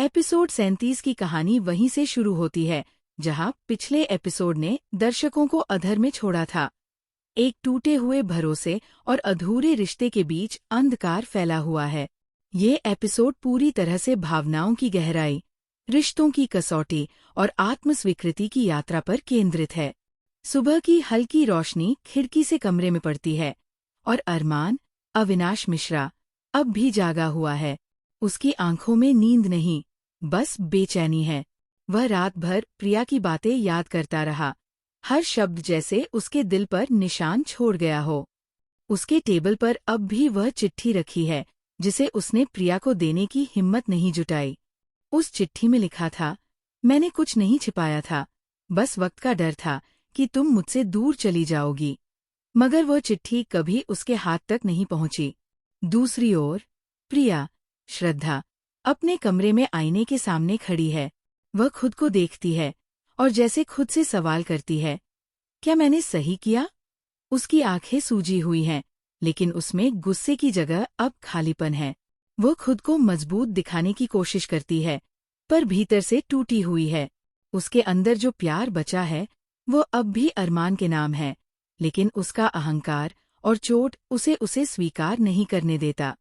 Episode 37 की कहानी वहीं से शुरू होती है जहां पिछले एपिसोड ने दर्शकों को अधर में छोड़ा था। एक टूटे हुए भरोसे और अधूरे रिश्ते के बीच अंधकार फैला हुआ है। ये एपिसोड पूरी तरह से भावनाओं की गहराई, रिश्तों की कसौटी और आत्मस्वीकृति की यात्रा पर केंद्रित है। सुबह की हल्की रोशनी खिड़की से कमरे में पड़ती है और अरमान, अविनाश मिश्रा, अब भी जागा हुआ है। उसकी आंखों में नींद नहीं, बस बेचैनी है। वह रात भर प्रिया की बातें याद करता रहा, हर शब्द जैसे उसके दिल पर निशान छोड़ गया हो। उसके टेबल पर अब भी वह चिट्ठी रखी है जिसे उसने प्रिया को देने की हिम्मत नहीं जुटाई। उस चिट्ठी में लिखा था, मैंने कुछ नहीं छिपाया था, बस वक्त का डर था कि तुम मुझसे दूर चली जाओगी। मगर वह चिट्ठी कभी उसके हाथ तक नहीं पहुंची। दूसरी ओर प्रिया, श्रद्धा, अपने कमरे में आईने के सामने खड़ी है। वह खुद को देखती है और जैसे खुद से सवाल करती है, क्या मैंने सही किया? उसकी आंखें सूजी हुई हैं, लेकिन उसमें गुस्से की जगह अब खालीपन है। वो खुद को मजबूत दिखाने की कोशिश करती है, पर भीतर से टूटी हुई है। उसके अंदर जो प्यार बचा है, वो अब भी अरमान के नाम है, लेकिन उसका अहंकार और चोट उसे स्वीकार नहीं करने देता।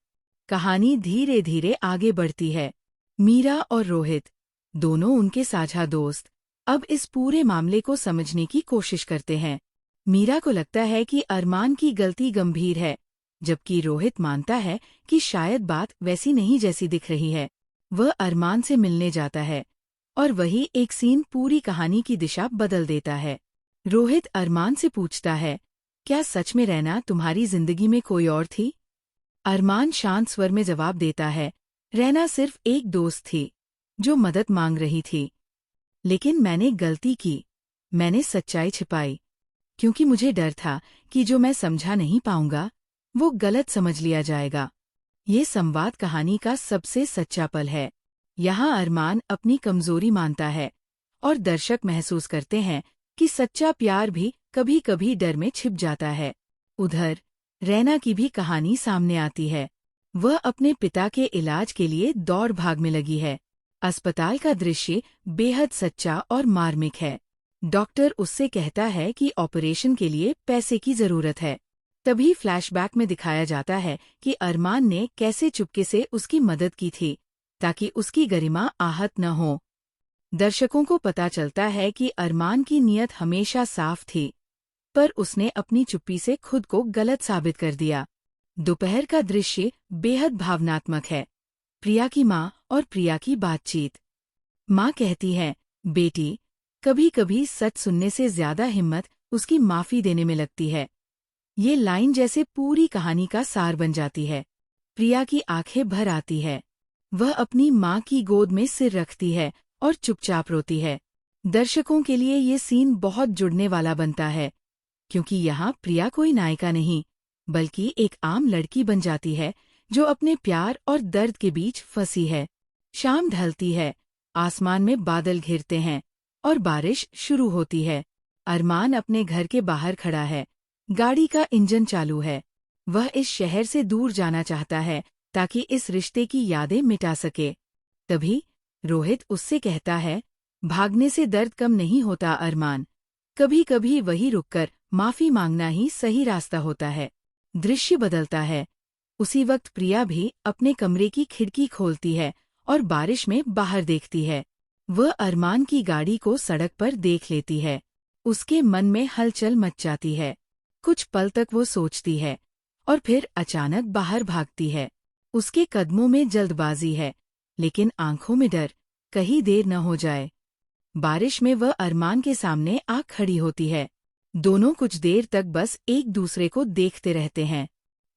कहानी धीरे धीरे आगे बढ़ती है। मीरा और रोहित, दोनों उनके साझा दोस्त, अब इस पूरे मामले को समझने की कोशिश करते हैं। मीरा को लगता है कि अरमान की गलती गंभीर है, जबकि रोहित मानता है कि शायद बात वैसी नहीं जैसी दिख रही है। वह अरमान से मिलने जाता है और वही एक सीन पूरी कहानी की दिशा बदल देता है। रोहित अरमान से पूछता है, क्या सच में रैना तुम्हारी जिंदगी में कोई और थी? अरमान शांत स्वर में जवाब देता है, रैना सिर्फ एक दोस्त थी जो मदद मांग रही थी। लेकिन मैंने गलती की, मैंने सच्चाई छिपाई, क्योंकि मुझे डर था कि जो मैं समझा नहीं पाऊंगा वो गलत समझ लिया जाएगा। ये संवाद कहानी का सबसे सच्चा पल है। यहाँ अरमान अपनी कमजोरी मानता है और दर्शक महसूस करते हैं कि सच्चा प्यार भी कभी कभी डर में छिप जाता है। उधर रैना की भी कहानी सामने आती है। वह अपने पिता के इलाज के लिए दौड़ भाग में लगी है। अस्पताल का दृश्य बेहद सच्चा और मार्मिक है। डॉक्टर उससे कहता है कि ऑपरेशन के लिए पैसे की जरूरत है। तभी फ्लैशबैक में दिखाया जाता है कि अरमान ने कैसे चुपके से उसकी मदद की थी, ताकि उसकी गरिमा आहत न हो। दर्शकों को पता चलता है कि अरमान की नीयत हमेशा साफ थी, पर उसने अपनी चुप्पी से खुद को गलत साबित कर दिया। दोपहर का दृश्य बेहद भावनात्मक है। प्रिया की माँ और प्रिया की बातचीत। माँ कहती है, बेटी, कभी कभी सच सुनने से ज्यादा हिम्मत उसकी माफी देने में लगती है। ये लाइन जैसे पूरी कहानी का सार बन जाती है। प्रिया की आंखें भर आती है। वह अपनी माँ की गोद में सिर रखती है और चुपचाप रोती है। दर्शकों के लिए ये सीन बहुत जुड़ने वाला बनता है, क्योंकि यहाँ प्रिया कोई नायिका नहीं, बल्कि एक आम लड़की बन जाती है जो अपने प्यार और दर्द के बीच फंसी है। शाम ढलती है, आसमान में बादल घिरते हैं और बारिश शुरू होती है। अरमान अपने घर के बाहर खड़ा है, गाड़ी का इंजन चालू है। वह इस शहर से दूर जाना चाहता है ताकि इस रिश्ते की यादें मिटा सके। तभी रोहित उससे कहता है, भागने से दर्द कम नहीं होता अरमान, कभी कभी वही रुककर माफी मांगना ही सही रास्ता होता है। दृश्य बदलता है। उसी वक्त प्रिया भी अपने कमरे की खिड़की खोलती है और बारिश में बाहर देखती है। वह अरमान की गाड़ी को सड़क पर देख लेती है। उसके मन में हलचल मच जाती है। कुछ पल तक वो सोचती है और फिर अचानक बाहर भागती है। उसके कदमों में जल्दबाजी है, लेकिन आंखों में डर, कहीं देर न हो जाए। बारिश में वह अरमान के सामने आ खड़ी होती है। दोनों कुछ देर तक बस एक दूसरे को देखते रहते हैं।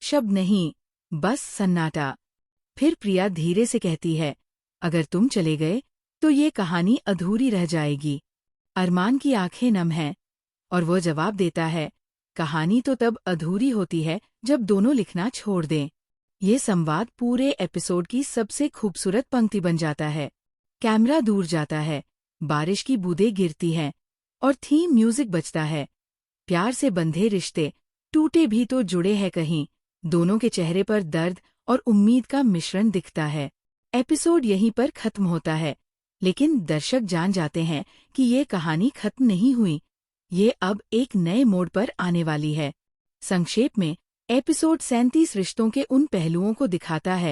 शब्द नहीं, बस सन्नाटा। फिर प्रिया धीरे से कहती है, अगर तुम चले गए तो ये कहानी अधूरी रह जाएगी। अरमान की आंखें नम हैं और वो जवाब देता है, कहानी तो तब अधूरी होती है जब दोनों लिखना छोड़ दें। ये संवाद पूरे एपिसोड की सबसे खूबसूरत पंक्ति बन जाता है। कैमरा दूर जाता है, बारिश की बूंदें गिरती हैं और थीम म्यूजिक बजता है। प्यार से बंधे रिश्ते टूटे भी तो जुड़े हैं कहीं। दोनों के चेहरे पर दर्द और उम्मीद का मिश्रण दिखता है। एपिसोड यहीं पर खत्म होता है, लेकिन दर्शक जान जाते हैं कि ये कहानी खत्म नहीं हुई, ये अब एक नए मोड़ पर आने वाली है। संक्षेप में, एपिसोड 37 रिश्तों के उन पहलुओं को दिखाता है